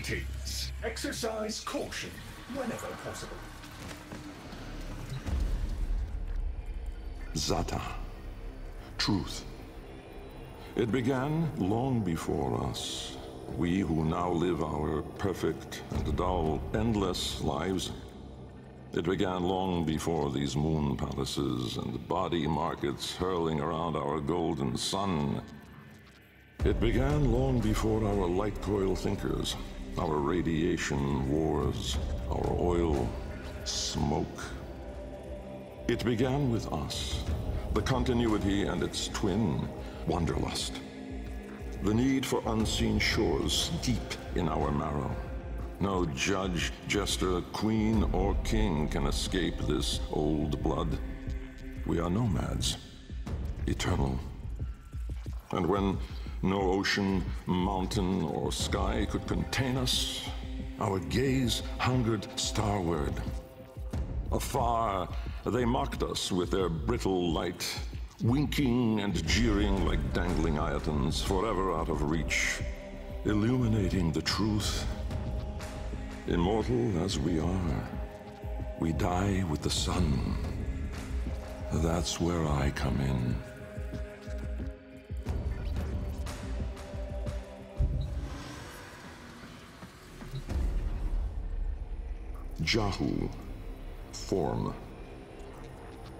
Greetings. Exercise caution whenever possible. Zata. Truth. It began long before us. We who now live our perfect and dull, endless lives. It began long before these moon palaces and body markets hurling around our golden sun. It began long before our light coil thinkers, our radiation wars, our oil smoke. It began with us, the continuity and its twin, wanderlust. The need for unseen shores deep in our marrow. No judge, jester, queen, or king can escape this old blood. We are nomads, eternal. And when no ocean, mountain, or sky could contain us, our gaze hungered starward. Afar, they mocked us with their brittle light, winking and jeering like dangling iotons, forever out of reach, illuminating the truth. Immortal as we are, we die with the sun. That's where I come in. Jahu, form.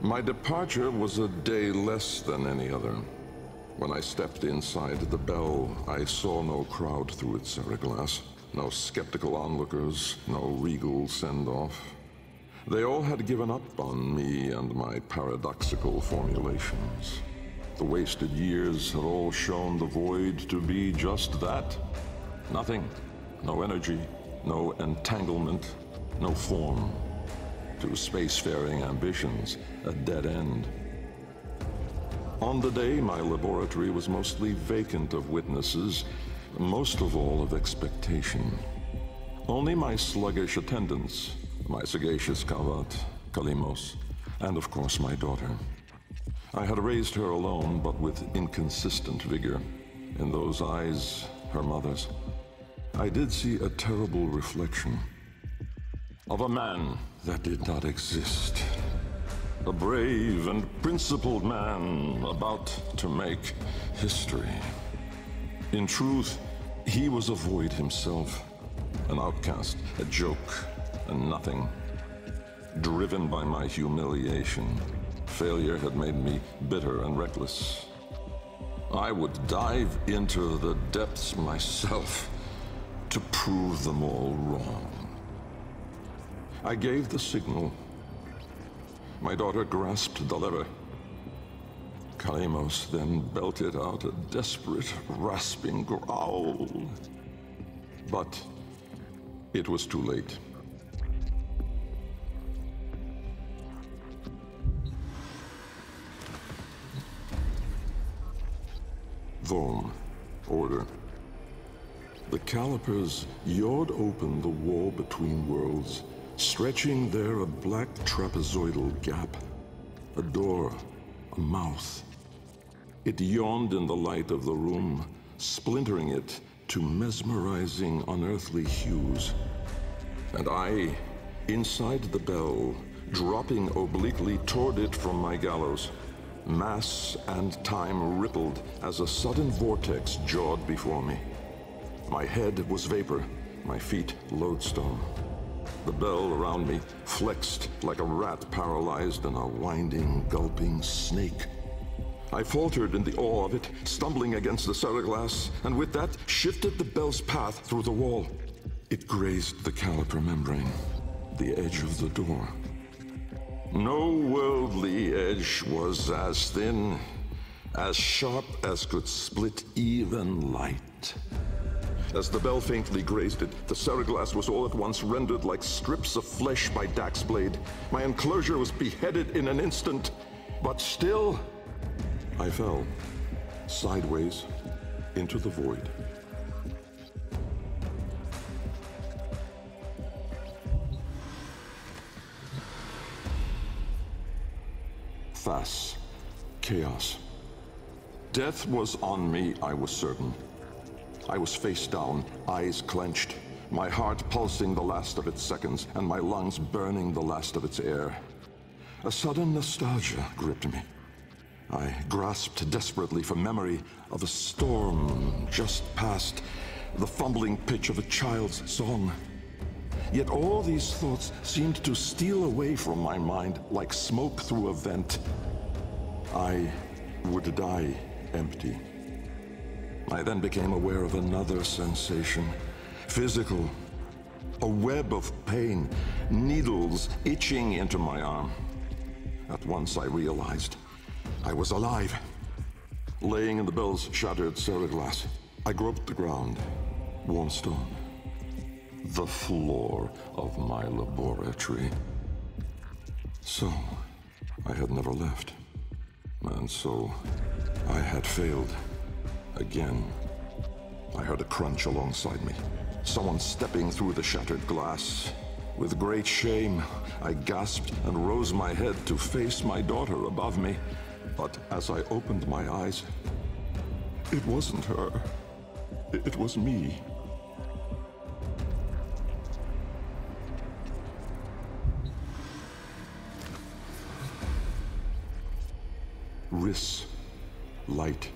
My departure was a day less than any other. When I stepped inside the bell, I saw no crowd through its glass. No skeptical onlookers, no regal send-off. They all had given up on me and my paradoxical formulations. The wasted years had all shown the void to be just that. Nothing. No energy, no entanglement, no form. To spacefaring ambitions, a dead end. On the day, my laboratory was mostly vacant of witnesses, most of all of expectation. Only my sluggish attendants, my sagacious Kavat, Kalimos, and of course my daughter. I had raised her alone, but with inconsistent vigor. In those eyes, her mother's, I did see a terrible reflection of a man that did not exist. A brave and principled man about to make history. In truth, he was a void himself, an outcast, a joke, and nothing. Driven by my humiliation, failure had made me bitter and reckless. I would dive into the depths myself to prove them all wrong. I gave the signal. My daughter grasped the lever. Kalimos then belted out a desperate, rasping growl. But it was too late. Vom, order. The calipers yawed open the wall between worlds, stretching there a black trapezoidal gap. A door, a mouth. It yawned in the light of the room, splintering it to mesmerizing, unearthly hues. And I, inside the bell, dropping obliquely toward it from my gallows. Mass and time rippled as a sudden vortex jawed before me. My head was vapor, my feet lodestone. The bell around me flexed like a rat paralyzed in a winding, gulping snake. I faltered in the awe of it, stumbling against the ceraglass, and with that, shifted the bell's path through the wall. It grazed the caliper membrane, the edge of the door. No worldly edge was as thin, as sharp as could split even light. As the bell faintly grazed it, the ceraglass was all at once rendered like strips of flesh by Dax's blade. My enclosure was beheaded in an instant, but still, I fell, sideways, into the void. Thas, chaos. Death was on me, I was certain. I was face down, eyes clenched, my heart pulsing the last of its seconds, and my lungs burning the last of its air. A sudden nostalgia gripped me. I grasped desperately for memory of a storm just past, the fumbling pitch of a child's song. Yet all these thoughts seemed to steal away from my mind like smoke through a vent. I would die empty. I then became aware of another sensation, physical, a web of pain, needles itching into my arm. At once I realized I was alive. Laying in the bell's shattered ceraglass, I groped the ground, warm stone, the floor of my laboratory. So, I had never left. And so, I had failed. Again. I heard a crunch alongside me. Someone stepping through the shattered glass. With great shame, I gasped and rose my head to face my daughter above me. But as I opened my eyes, it wasn't her. It was me. Riss. Light.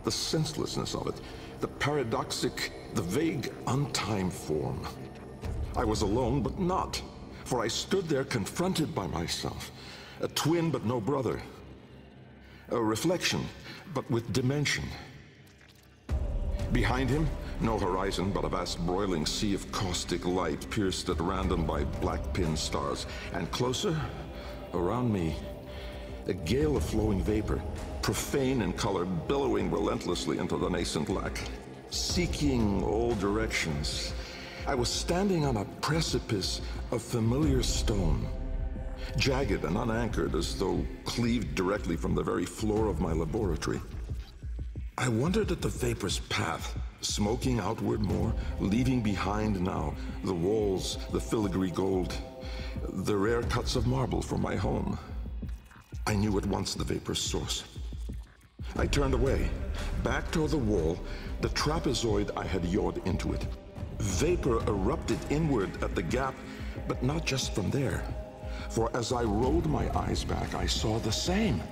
The senselessness of it, the paradoxic, the vague, untimed form. I was alone, but not, for I stood there confronted by myself, a twin but no brother, a reflection, but with dimension. Behind him, no horizon, but a vast broiling sea of caustic light pierced at random by black pin stars, and closer, around me, a gale of flowing vapor, profane in color, billowing relentlessly into the nascent lack, seeking all directions. I was standing on a precipice of familiar stone, jagged and unanchored as though cleaved directly from the very floor of my laboratory. I wondered at the vapor's path, smoking outward more, leaving behind now the walls, the filigree gold, the rare cuts of marble from my home. I knew at once the vapor's source. I turned away, back toward the wall, the trapezoid I had yawed into it. Vapor erupted inward at the gap, but not just from there. For as I rolled my eyes back, I saw the same.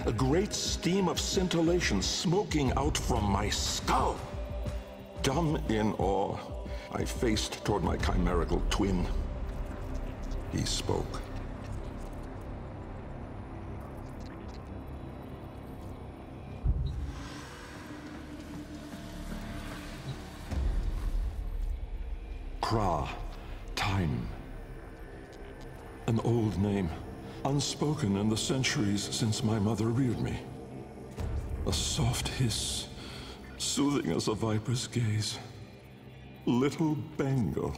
A great steam of scintillation smoking out from my skull. Dumb in awe, I faced toward my chimerical twin. He spoke. Kra, time. An old name, unspoken in the centuries since my mother reared me. A soft hiss, soothing as a viper's gaze. Little Bengal.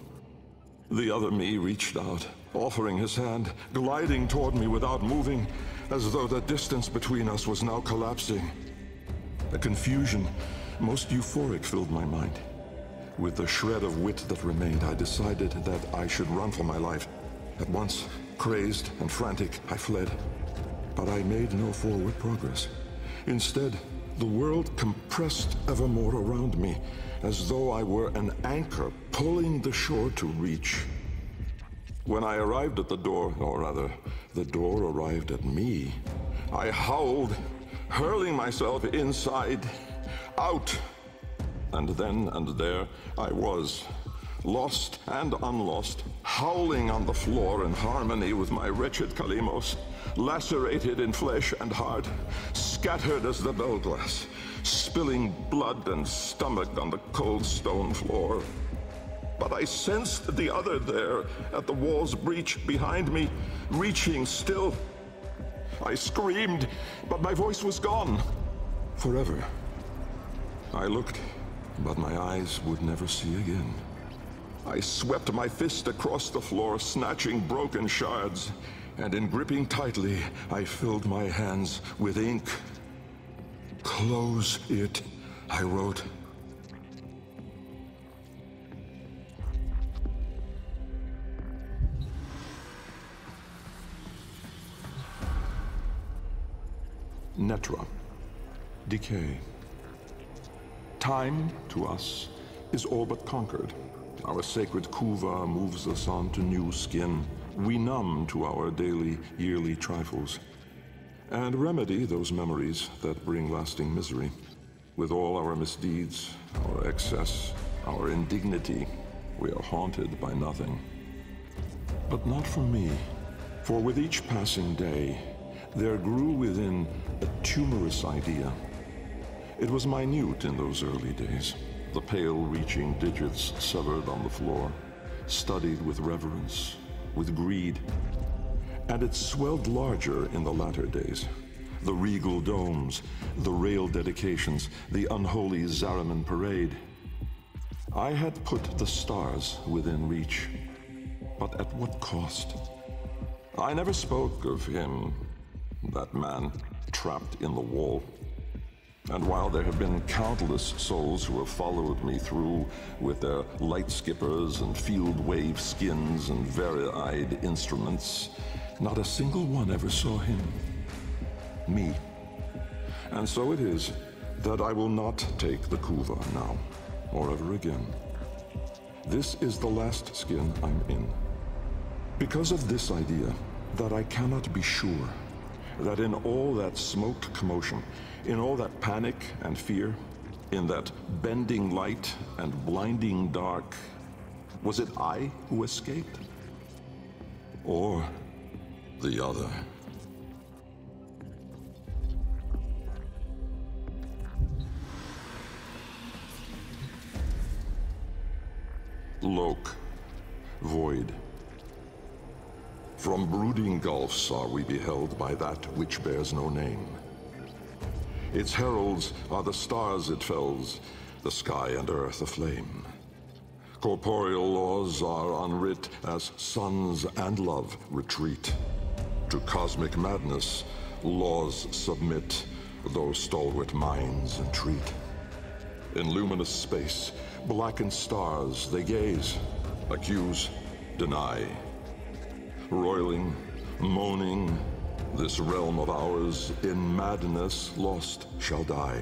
The other me reached out, offering his hand, gliding toward me without moving, as though the distance between us was now collapsing. A confusion, most euphoric, filled my mind. With the shred of wit that remained, I decided that I should run for my life. At once, crazed and frantic, I fled. But I made no forward progress. Instead, the world compressed ever more around me, as though I were an anchor pulling the shore to reach. When I arrived at the door, or rather, the door arrived at me, I howled, hurling myself inside, out. And then and there I was, lost and unlost, howling on the floor in harmony with my wretched Kalimos, lacerated in flesh and heart, scattered as the bell glass, spilling blood and stomach on the cold stone floor. But I sensed the other there, at the wall's breach behind me, reaching still. I screamed, but my voice was gone. Forever. I looked, but my eyes would never see again. I swept my fist across the floor, snatching broken shards, and in gripping tightly, I filled my hands with ink. Close it, I wrote. Netra. Decay. Time, to us, is all but conquered. Our sacred kuva moves us on to new skin. We numb to our daily, yearly trifles, and remedy those memories that bring lasting misery. With all our misdeeds, our excess, our indignity, we are haunted by nothing. But not for me, for with each passing day, there grew within a tumorous idea. It was minute in those early days, the pale reaching digits severed on the floor, studied with reverence, with greed. And it swelled larger in the latter days. The regal domes, the rail dedications, the unholy Zariman parade. I had put the stars within reach, but at what cost? I never spoke of him, that man trapped in the wall. And while there have been countless souls who have followed me through with their light skippers and field wave skins and very-eyed instruments, not a single one ever saw him. Me. And so it is that I will not take the kuva now, or ever again. This is the last skin I'm in. Because of this idea, that I cannot be sure that in all that smoked commotion, in all that panic and fear, in that bending light and blinding dark, was it I who escaped? Or the other? Loke, void. From brooding gulfs are we beheld by that which bears no name. Its heralds are the stars it fells, the sky and earth aflame. Corporeal laws are unwrit as suns and love retreat. To cosmic madness, laws submit, though stalwart minds entreat. In luminous space, blackened stars they gaze, accuse, deny. Roiling, moaning, this realm of ours in madness lost shall die.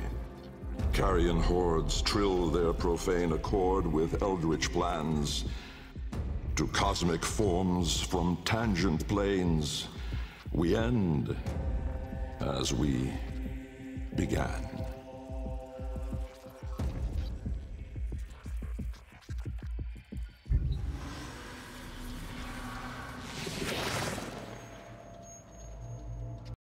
Carrion hordes trill their profane accord with eldritch plans. To cosmic forms from tangent planes, we end as we began.